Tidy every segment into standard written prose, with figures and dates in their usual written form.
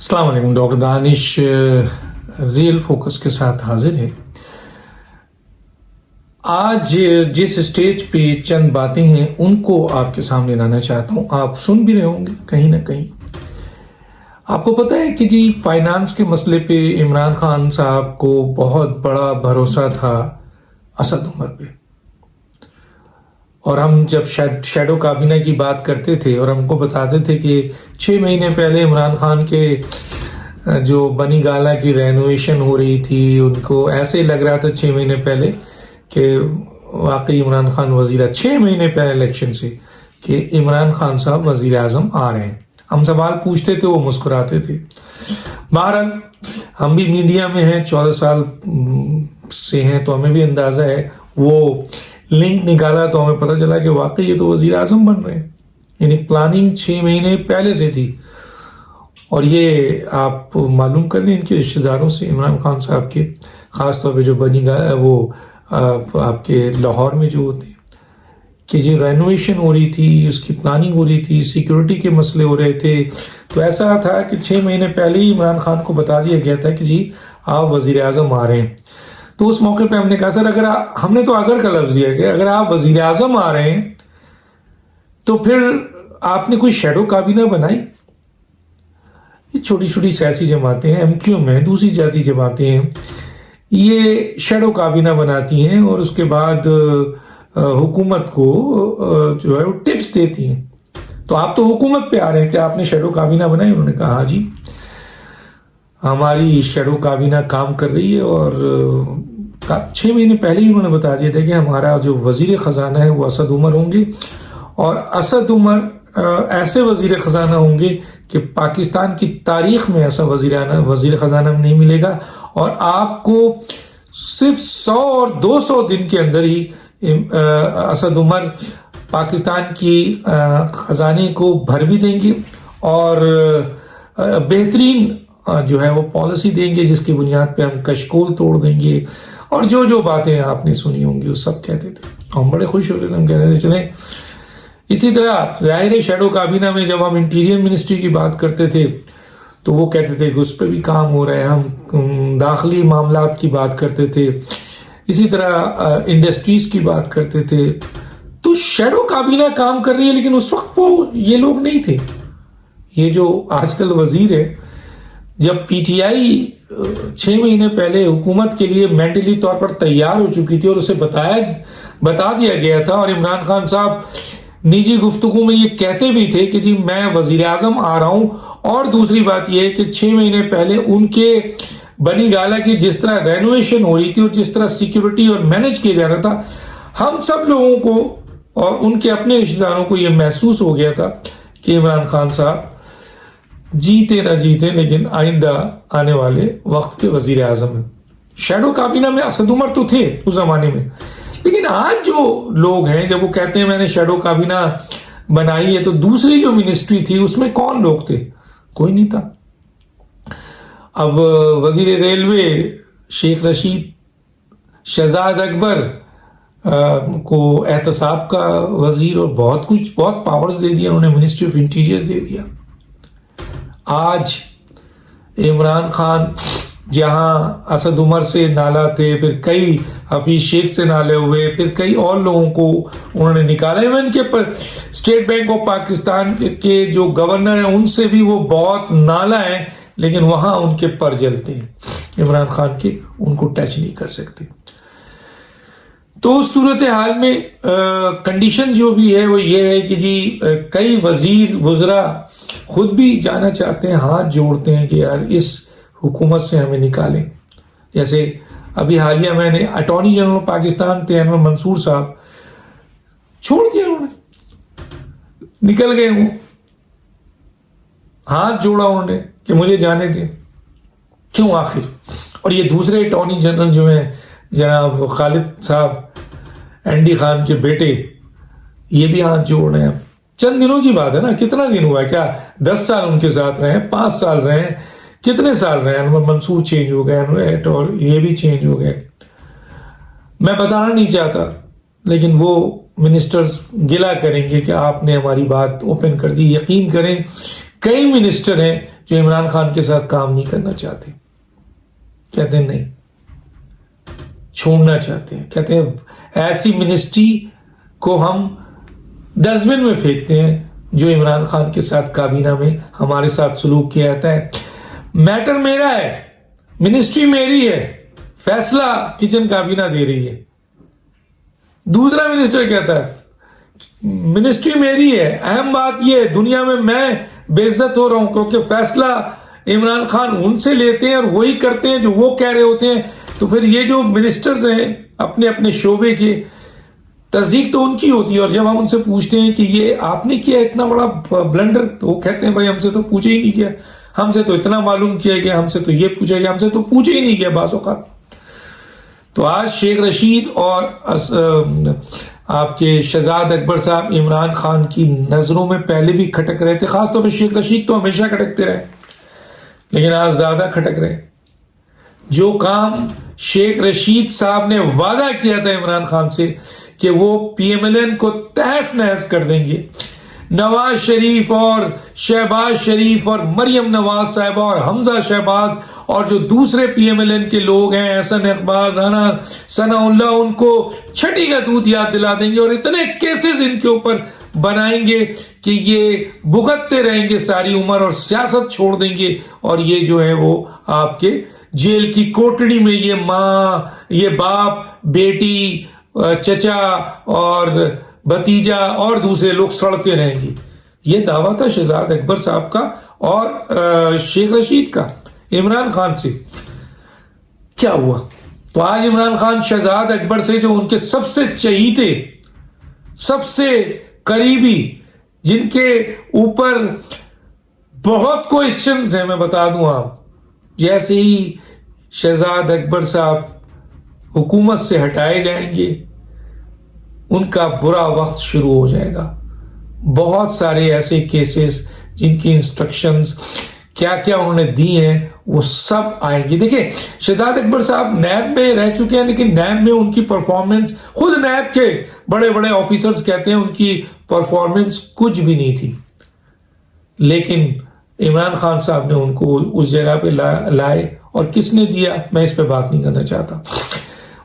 السلام علیکم، ڈاکٹر دانش real focus کے ساتھ حاضر ہے۔ آج جس اسٹیج پہ چند باتیں ہیں ان کو آپ کے سامنے لانا چاہتا ہوں، آپ سن بھی رہے ہوں گے کہیں نہ کہیں۔ آپ کو پتہ ہے کہ جی فائنانس کے مسئلے پہ عمران خان صاحب کو بہت بڑا بھروسہ تھا اسد عمر پہ، اور ہم جب شیڈو کابینہ کی بات کرتے تھے اور ہم کو بتاتے تھے کہ 6 مہینے پہلے عمران خان کے جو بنی گالا کی رینوویشن ہو رہی تھی، ان کو ایسے لگ رہا تھا 6 مہینے پہلے کہ واقعی عمران خان وزیر، 6 مہینے پہلے الیکشن سے، کہ عمران خان صاحب وزیر اعظم آ رہے ہیں۔ ہم سوال پوچھتے تھے، وہ مسکراتے تھے۔ بہرحال ہم بھی میڈیا میں ہیں، 14 سال سے ہیں، تو ہمیں بھی اندازہ ہے۔ وہ لنک نکالا تو ہمیں پتہ چلا کہ واقعی یہ تو وزیر اعظم بن رہے ہیں، یعنی پلاننگ 6 مہینے پہلے سے تھی۔ اور یہ آپ معلوم کر لیں ان کے رشتہ داروں سے، عمران خان صاحب کے، خاص طور پہ جو بنی گالا، وہ آپ کے لاہور میں جو ہوتے ہیں، کہ جی رینوویشن ہو رہی تھی، اس کی پلاننگ ہو رہی تھی، سیکیورٹی کے مسئلے ہو رہے تھے، تو ایسا تھا کہ 6 مہینے پہلے ہی عمران خان کو بتا دیا گیا تھا کہ جی آپ وزیر اعظم آ رہے ہیں۔ تو اس موقع پہ ہم نے کہا سر، ہم نے تو اگر کا لفظ دیا کہ اگر آپ وزیر اعظم آ رہے ہیں تو پھر آپ نے کوئی شیڈو کابینہ بنائی؟ یہ چھوٹی چھوٹی سیاسی جماعتیں ہیں، ایم کیو میں دوسری جاتی جماعتیں ہیں، یہ شیڈو کابینہ بناتی ہیں اور اس کے بعد حکومت کو جو ہے وہ ٹپس دیتی ہیں۔ تو آپ تو حکومت پہ آ رہے ہیں کہ آپ نے شیڈو کابینہ بنائی؟ انہوں نے کہا ہاں جی، ہماری شیڈو کابینہ کام کر رہی ہے، اور 6 مہینے پہلے ہی انہوں نے بتا دیا تھا کہ ہمارا جو وزیر خزانہ ہے وہ اسد عمر ہوں گے، اور اسد عمر ایسے وزیر خزانہ ہوں گے کہ پاکستان کی تاریخ میں ایسا وزیر خزانہ نہیں ملے گا، اور آپ کو صرف 100 اور 200 دن کے اندر ہی اسد عمر پاکستان کی خزانے کو بھر بھی دیں گے، اور بہترین جو ہے وہ پالیسی دیں گے، جس کی بنیاد پہ ہم کشکول توڑ دیں گے، اور جو باتیں آپ نے سنی ہوں گی وہ سب کہتے تھے۔ ہم بڑے خوش ہوتے تھے، ہم کہتے تھے چلیں۔ اسی طرح ظاہر شیڈو کابینہ میں جب ہم انٹیریئر منسٹری کی بات کرتے تھے تو وہ کہتے تھے کہ اس پہ بھی کام ہو رہا ہے، ہم داخلی معاملات کی بات کرتے تھے، اسی طرح انڈسٹریز کی بات کرتے تھے۔ تو شیڈو کابینہ کام کر رہی ہے، لیکن اس وقت وہ یہ لوگ نہیں تھے۔ یہ جو آج کل وزیر ہے، جب پی ٹی آئی 6 مہینے پہلے حکومت کے لیے مینٹلی طور پر تیار ہو چکی تھی اور اسے بتا دیا گیا تھا، اور عمران خان صاحب نجی گفتگو میں یہ کہتے بھی تھے کہ جی میں وزیر اعظم آ رہا ہوں، اور دوسری بات یہ ہے کہ 6 مہینے پہلے ان کے بنی گالا کی جس طرح رینوویشن ہو رہی تھی اور جس طرح سیکیورٹی اور مینج کیا جا رہا تھا، ہم سب لوگوں کو اور ان کے اپنے رشتہ داروں کو یہ محسوس ہو گیا تھا کہ عمران خان صاحب جیتے نہ جیتے لیکن آئندہ آنے والے وقت کے وزیر اعظم ہیں۔ شیڈو کابینہ میں اسد عمر تو تھے اس زمانے میں، لیکن آج جو لوگ ہیں جب وہ کہتے ہیں میں نے شیڈو کابینہ بنائی ہے، تو دوسری جو منسٹری تھی اس میں کون لوگ تھے؟ کوئی نہیں تھا۔ اب وزیر ریلوے شیخ رشید شہزاد اکبر کو احتساب کا وزیر اور بہت پاورز دے دیا انہوں نے، منسٹری آف انٹیریئر دے دیا۔ آج عمران خان جہاں اسد عمر سے نالا تھے، پھر کئی حفیظ شیخ سے نالے ہوئے، پھر کئی اور لوگوں کو انہوں نے نکالا، ایون کے اسٹیٹ بینک آف پاکستان کے جو گورنر ہیں ان سے بھی وہ بہت نالا ہیں، لیکن وہاں ان کے پر جلتے ہیں عمران خان کے، ان کو ٹچ نہیں کر سکتے۔ تو اس صورتحال میں کنڈیشن جو بھی ہے وہ یہ ہے کہ جی کئی وزراء خود بھی جانا چاہتے ہیں، ہاتھ جوڑتے ہیں کہ یار اس حکومت سے ہمیں نکالیں۔ جیسے ابھی حالیہ میں نے اٹارنی جنرل پاکستان تھے انور منصور صاحب، چھوڑ دیا انہوں نے، نکل گئے، وہ ہاتھ جوڑا انہوں نے کہ مجھے جانے دیں، کیوں آخر۔ اور یہ دوسرے اٹارنی جنرل جو ہیں جناب خالد صاحب، این ڈی خان کے بیٹے، یہ بھی ہاتھ جوڑ رہے ہیں۔ چند دنوں کی بات ہے نا، کتنا دن ہوا ہے؟ کیا 10 سال ان کے ساتھ رہے ہیں، 5 سال رہے ہیں، کتنے سال رہے ہیں؟ انور منصور چینج ہو گئے، اور یہ بھی چینج ہو گئے۔ میں بتانا نہیں چاہتا، لیکن وہ منسٹرز گلہ کریں گے کہ آپ نے ہماری بات اوپن کر دی۔ یقین کریں کئی منسٹر ہیں جو عمران خان کے ساتھ کام نہیں کرنا چاہتے، کہتے ہیں نہیں، چھوڑنا چاہتے ہیں، کہتے ہیں ایسی منسٹری کو ہم ڈسٹ بن میں پھینکتے ہیں جو عمران خان کے ساتھ کابینہ میں ہمارے ساتھ سلوک کیا جاتا ہے۔ میٹر میرا ہے، منسٹری میری ہے، فیصلہ کچن کابینہ دے رہی ہے۔ دوسرا منسٹر کہتا ہے منسٹری میری ہے، اہم بات یہ دنیا میں بے عزت ہو رہا ہوں کیونکہ فیصلہ عمران خان ان سے لیتے ہیں اور وہی کرتے ہیں جو وہ کہہ رہے ہوتے ہیں۔ تو پھر یہ جو منسٹرز ہیں اپنے اپنے شعبے کے، تصدیق تو ان کی ہوتی ہے، اور جب ہم ان سے پوچھتے ہیں کہ یہ آپ نے کیا اتنا بڑا بلنڈر، تو وہ کہتے ہیں بھائی ہم سے تو پوچھے ہی نہیں کیا، ہم سے تو اتنا معلوم کیا گیا، ہم سے تو یہ پوچھا گیا، ہم سے تو پوچھے ہی نہیں کیا بعض اوقات۔ تو آج شیخ رشید اور آپ کے شہزاد اکبر صاحب عمران خان کی نظروں میں پہلے بھی کھٹک رہے تھے، خاص طور پہ شیخ رشید تو ہمیشہ کھٹکتے رہے، لیکن آج زیادہ کھٹک رہے۔ جو کام شیخ رشید صاحب نے وعدہ کیا تھا عمران خان سے کہ وہ پی ایم ایل این کو تہس نہس کر دیں گے، نواز شریف اور شہباز شریف اور مریم نواز صاحبہ اور حمزہ شہباز اور جو دوسرے پی ایم ایل این کے لوگ ہیں، احسن اقبال، رانا ثناء اللہ، ان کو چھٹی کا دودھ یاد دلا دیں گے اور اتنے کیسز ان کے اوپر بنائیں گے کہ یہ بھگتتے رہیں گے ساری عمر اور سیاست چھوڑ دیں گے، اور یہ جو ہے وہ آپ کے جیل کی کوٹڑی میں یہ ماں، یہ باپ، بیٹی، چچا اور بھتیجا اور دوسرے لوگ سڑتے رہیں گے۔ یہ دعویٰ تھا شہزاد اکبر صاحب کا اور شیخ رشید کا عمران خان سے۔ کیا ہوا؟ تو آج عمران خان شہزاد اکبر سے، جو ان کے سب سے چہیتے، سب سے قریبی، جن کے اوپر بہت کوئسچنز ہیں، میں بتا دوں آپ، جیسے ہی شہزاد اکبر صاحب حکومت سے ہٹائے جائیں گے ان کا برا وقت شروع ہو جائے گا۔ بہت سارے ایسے کیسز جن کی انسٹرکشنز کیا کیا انہوں نے دی ہیں وہ سب آئیں گی۔ دیکھیں شہزاد اکبر صاحب نیب میں رہ چکے ہیں، لیکن نیب میں ان کی پرفارمنس، خود نیب کے بڑے بڑے آفیسرز کہتے ہیں ان کی پرفارمنس کچھ بھی نہیں تھی، لیکن عمران خان صاحب نے ان کو اس جگہ پہ لائے، اور کس نے دیا میں اس پہ بات نہیں کرنا چاہتا،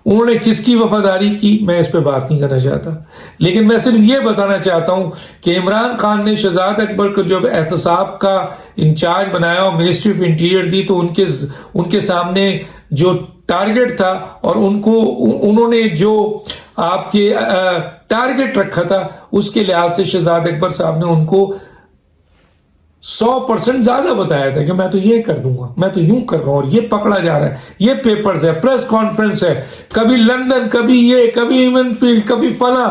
انہوں نے کس کی وفاداری کی میں اس پہ بات نہیں کرنا چاہتا، لیکن میں صرف یہ بتانا چاہتا ہوں کہ عمران خان نے شہزاد اکبر کو جب احتساب کا انچارج بنایا اور منسٹری آف انٹیریئر دی، تو ان کے سامنے جو ٹارگٹ تھا اور انہوں نے جو آپ کے ٹارگٹ رکھا تھا اس کے لحاظ سے شہزاد اکبر صاحب نے ان کو 100% زیادہ بتایا تھا کہ میں تو یہ کر دوں گا، میں تو یوں کر رہا ہوں، اور یہ پکڑا جا رہا ہے، یہ پیپرز ہے، پریس کانفرنس ہے، کبھی لندن، کبھی یہ، کبھی ایون فیلڈ، کبھی فلاں،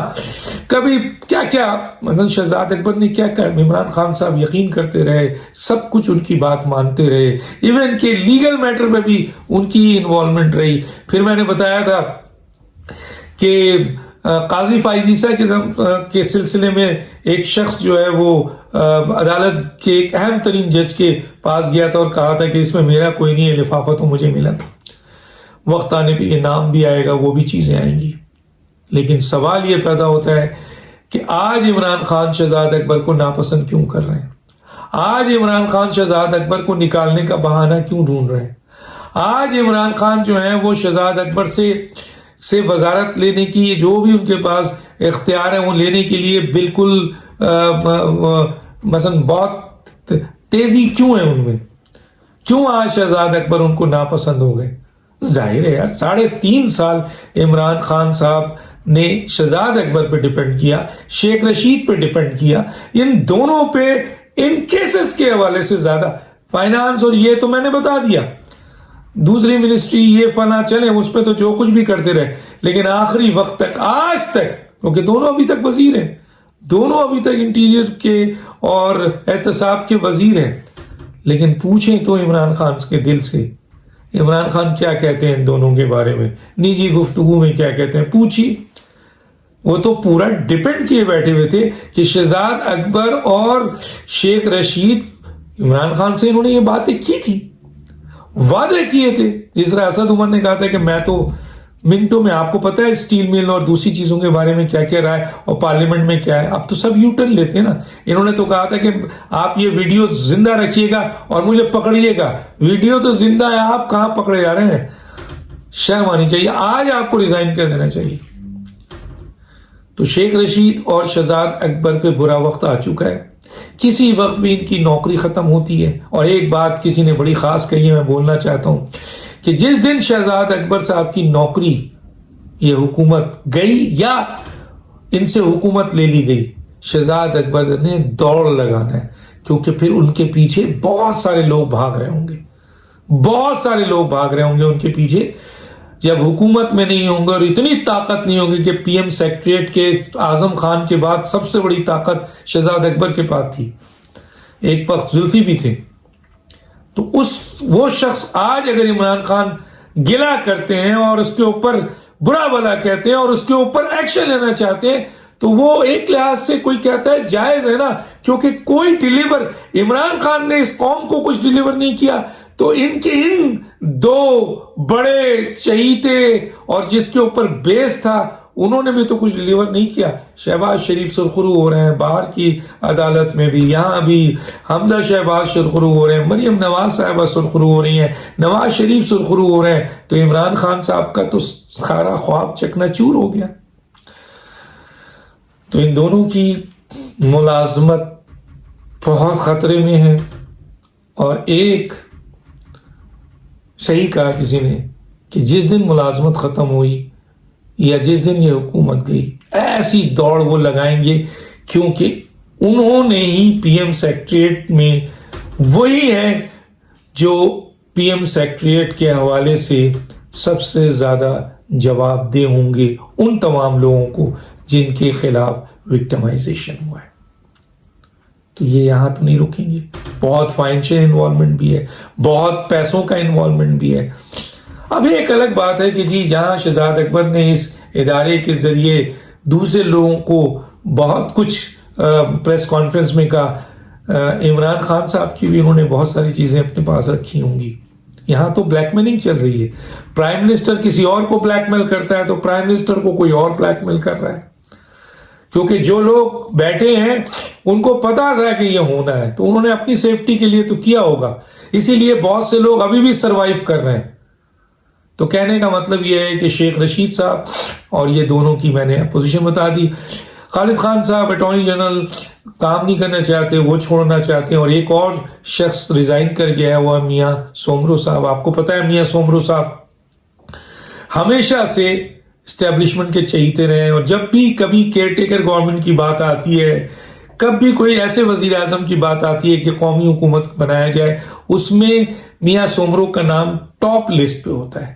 کبھی کیا کیا۔ مثلا شہزاد اکبر نے کیا کہا، عمران خان صاحب یقین کرتے رہے، سب کچھ ان کی بات مانتے رہے، ایون کہ لیگل میٹر میں بھی ان کی انوالومنٹ رہی۔ پھر میں نے بتایا تھا کہ قاضی فائزیسا کے سلسلے میں ایک شخص جو ہے وہ عدالت کے ایک اہم ترین جج کے پاس گیا تھا اور کہا تھا کہ اس میں میرا کوئی نہیں ہے، لفافہ تو مجھے ملا تھا، وقت آنے پہ یہ نام بھی آئے گا، وہ بھی چیزیں آئیں گی۔ لیکن سوال یہ پیدا ہوتا ہے کہ آج عمران خان شہزاد اکبر کو ناپسند کیوں کر رہے ہیں؟ آج عمران خان شہزاد اکبر کو نکالنے کا بہانہ کیوں ڈھونڈ رہے ہیں؟ آج عمران خان جو ہیں وہ شہزاد اکبر سے وزارت لینے کی، جو بھی ان کے پاس اختیار ہے وہ لینے کے لیے بالکل مثلا بہت تیزی کیوں ہے ان میں؟ کیوں آج شہزاد اکبر ان کو ناپسند ہو گئے؟ ظاہر ہے یار، 3.5 سال عمران خان صاحب نے شہزاد اکبر پہ ڈیپینڈ کیا، شیخ رشید پہ ڈیپینڈ کیا، ان دونوں پہ ان کیسز کے حوالے سے زیادہ، فائنانس اور یہ تو میں نے بتا دیا، دوسری منسٹری یہ فلاں چلے اس پہ تو جو کچھ بھی کرتے رہے، لیکن آخری وقت تک، آج تک، کیونکہ دونوں ابھی تک وزیر ہیں، دونوں ابھی تک انٹیریئر کے اور احتساب کے وزیر ہیں، لیکن پوچھیں تو عمران خان کے دل سے عمران خان کیا کہتے ہیں ان دونوں کے بارے میں، نجی گفتگو میں کیا کہتے ہیں، پوچھیے۔ وہ تو پورا ڈیپینڈ کیے بیٹھے ہوئے تھے کہ شہزاد اکبر اور شیخ رشید، عمران خان سے انہوں نے یہ باتیں کی تھی، وعدے کیے تھے، جس طرح اسد عمر نے کہا تھا کہ میں تو منٹوں میں. آپ کو پتا ہے اسٹیل مل اور دوسری چیزوں کے بارے میں کیا کہہ رہا ہے اور پارلیمنٹ میں کیا ہے. اب تو سب یو ٹرن لیتے ہیں نا. انہوں نے تو کہا تھا کہ آپ یہ ویڈیو زندہ رکھیے گا اور مجھے پکڑیے گا. ویڈیو تو زندہ ہے, آپ کہاں پکڑے جا رہے ہیں؟ شرم آنی چاہیے. آج آپ کو ریزائن کر دینا چاہیے. تو شیخ رشید اور شہزاد اکبر پہ برا وقت آ چکا ہے. کسی وقت بھی ان کی نوکری ختم ہوتی ہے. اور ایک بات کسی نے بڑی خاص کہی ہے, میں بولنا چاہتا ہوں کہ جس دن شہزاد اکبر صاحب کی نوکری, یہ حکومت گئی یا ان سے حکومت لے لی گئی, شہزاد اکبر نے دوڑ لگانا ہے, کیونکہ پھر ان کے پیچھے بہت سارے لوگ بھاگ رہے ہوں گے. بہت سارے لوگ بھاگ رہے ہوں گے ان کے پیچھے. جب حکومت میں نہیں ہوں گے اور اتنی طاقت نہیں ہوگی کہ پی ایم سیکریٹریٹ کے اعظم خان کے بعد سب سے بڑی طاقت شہزاد اکبر کے پاس تھی, ایک وقت زلفی بھی تھے. تو وہ شخص آج اگر عمران خان گلا کرتے ہیں اور اس کے اوپر برا بلا کہتے ہیں اور اس کے اوپر ایکشن لینا چاہتے ہیں, تو وہ ایک لحاظ سے کوئی کہتا ہے جائز ہے نا, کیونکہ کوئی ڈیلیور, عمران خان نے اس قوم کو کچھ ڈیلیور نہیں کیا, تو ان دو بڑے چہیتے اور جس کے اوپر بیس تھا انہوں نے بھی تو کچھ ڈیلیور نہیں کیا. شہباز شریف سرخرو ہو رہے ہیں باہر کی عدالت میں بھی, یہاں بھی حمزہ شہباز سرخرو ہو رہے ہیں, مریم نواز صاحبہ سرخرو ہو رہی ہیں, نواز شریف سرخرو ہو رہے ہیں. تو عمران خان صاحب کا تو سارا خواب چکنا چور ہو گیا. تو ان دونوں کی ملازمت بہت خطرے میں ہے. اور ایک صحیح کہا کسی نے کہ جس دن ملازمت ختم ہوئی یا جس دن یہ حکومت گئی, ایسی دوڑ وہ لگائیں گے, کیونکہ انہوں نے ہی پی ایم سیکریٹریٹ میں وہی ہے جو پی ایم سیکریٹریٹ کے حوالے سے سب سے زیادہ جواب دہ ہوں گے ان تمام لوگوں کو جن کے خلاف وکٹمائزیشن ہوا ہے. تو یہ یہاں تو نہیں رکیں گے. بہت فائنینشیل انوالومنٹ بھی ہے, بہت پیسوں کا انوالومنٹ بھی ہے. اب ایک الگ بات ہے کہ جی جہاں شہزاد اکبر نے اس ادارے کے ذریعے دوسرے لوگوں کو بہت کچھ پریس کانفرنس میں کہا, عمران خان صاحب کی بھی انہوں نے بہت ساری چیزیں اپنے پاس رکھی ہوں گی. یہاں تو بلیک میلنگ چل رہی ہے. پرائم منسٹر کسی اور کو بلیک میل کرتا ہے تو پرائم منسٹر کو کوئی اور بلیک میل کر رہا ہے, کیونکہ جو لوگ بیٹھے ہیں ان کو پتا تھا کہ یہ ہونا ہے, تو انہوں نے اپنی سیفٹی کے لیے تو کیا ہوگا. اسی لیے بہت سے لوگ ابھی بھی سروائیو کر رہے ہیں. تو کہنے کا مطلب یہ ہے کہ شیخ رشید صاحب اور یہ دونوں کی میں نے پوزیشن بتا دی. خالد خان صاحب اٹارنی جنرل کام نہیں کرنا چاہتے, وہ چھوڑنا چاہتے ہیں. اور ایک اور شخص ریزائن کر گیا ہے, وہ میاں سومرو صاحب. آپ کو پتا ہے میاں سومرو صاحب ہمیشہ سے اسٹیبلشمنٹ کے چہیتے رہے, اور جب بھی کبھی کیئر ٹیکر گورنمنٹ کی بات آتی ہے, کب بھی کوئی ایسے وزیر اعظم کی بات آتی ہے کہ قومی حکومت بنایا جائے, اس میں میاں سومرو کا نام ٹاپ لسٹ پہ ہوتا ہے,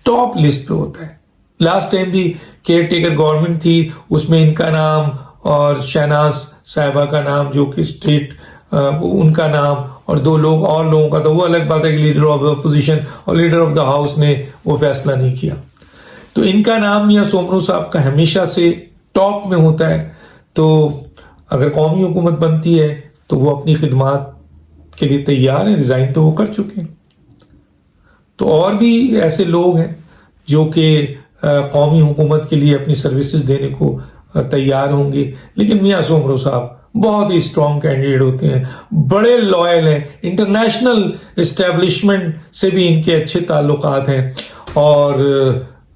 ٹاپ لسٹ پہ ہوتا ہے. لاسٹ ٹائم بھی کیئر ٹیکر گورنمنٹ تھی, اس میں ان کا نام اور شہناز صاحبہ کا نام جو کہ اسٹیٹ ان کا نام اور دو لوگ اور لوگوں کا تھا. وہ الگ بات ہے کہ لیڈر آف دا اپوزیشن اور لیڈر آف دا ہاؤس نے وہ فیصلہ نہیں کیا. تو ان کا نام میاں سومرو صاحب کا ہمیشہ سے ٹاپ میں ہوتا ہے. تو اگر قومی حکومت بنتی ہے تو وہ اپنی خدمات کے لیے تیار ہیں, ریزائن تو وہ کر چکے ہیں. تو اور بھی ایسے لوگ ہیں جو کہ قومی حکومت کے لیے اپنی سروسز دینے کو تیار ہوں گے, لیکن میاں سومرو صاحب بہت ہی اسٹرانگ کینڈیڈیٹ ہوتے ہیں, بڑے لائل ہیں, انٹرنیشنل اسٹیبلشمنٹ سے بھی ان کے اچھے تعلقات ہیں, اور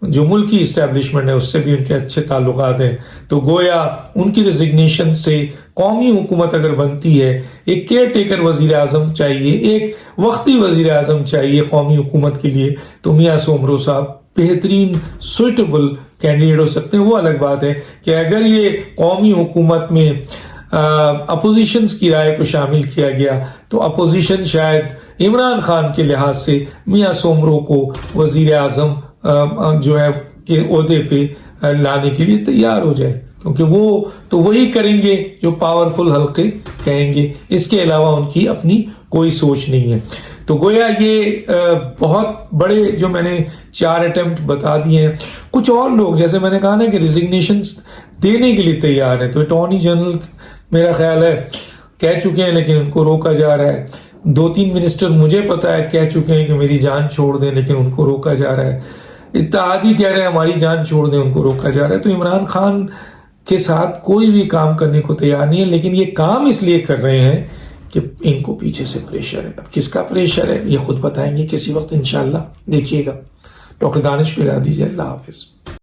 جو ملکی اسٹیبلشمنٹ ہے اس سے بھی ان کے اچھے تعلقات ہیں. تو گویا ان کی ریزگنیشن سے قومی حکومت اگر بنتی ہے, ایک کیئر ٹیکر وزیر اعظم چاہیے, ایک وقتی وزیر اعظم چاہیے قومی حکومت کے لیے, تو میاں سومرو صاحب بہترین سوئٹیبل کینڈیڈیٹ ہو سکتے ہیں. وہ الگ بات ہے کہ اگر یہ قومی حکومت میں اپوزیشنز کی رائے کو شامل کیا گیا تو اپوزیشن شاید عمران خان کے لحاظ سے میاں سومرو کو وزیر اعظم جو ہے کہ عہدے پہ لانے کے لیے تیار ہو جائے, کیونکہ وہ تو وہی کریں گے جو پاورفل حلقے کہیں گے, اس کے علاوہ ان کی اپنی کوئی سوچ نہیں ہے. تو گویا یہ بہت بڑے جو میں نے 4 اٹیمپٹ بتا دیے ہیں. کچھ اور لوگ جیسے میں نے کہا نا کہ ریزگنیشنز دینے کے لیے تیار ہیں, تو اٹارنی جنرل میرا خیال ہے کہہ چکے ہیں لیکن ان کو روکا جا رہا ہے. 2-3 منسٹر مجھے پتا ہے کہہ چکے ہیں کہ میری جان چھوڑ دیں, لیکن ان کو روکا جا رہا ہے. اتحادی کہہ رہے ہیں ہماری جان چھوڑ دیں، ان کو روکا جا رہا ہے. تو عمران خان کے ساتھ کوئی بھی کام کرنے کو تیار نہیں ہے، لیکن یہ کام اس لیے کر رہے ہیں کہ ان کو پیچھے سے پریشر ہے. اب کس کا پریشر ہے یہ خود بتائیں گے کسی وقت انشاءاللہ. دیکھیے گا. ڈاکٹر دانش پہ دیجیے. اللہ حافظ.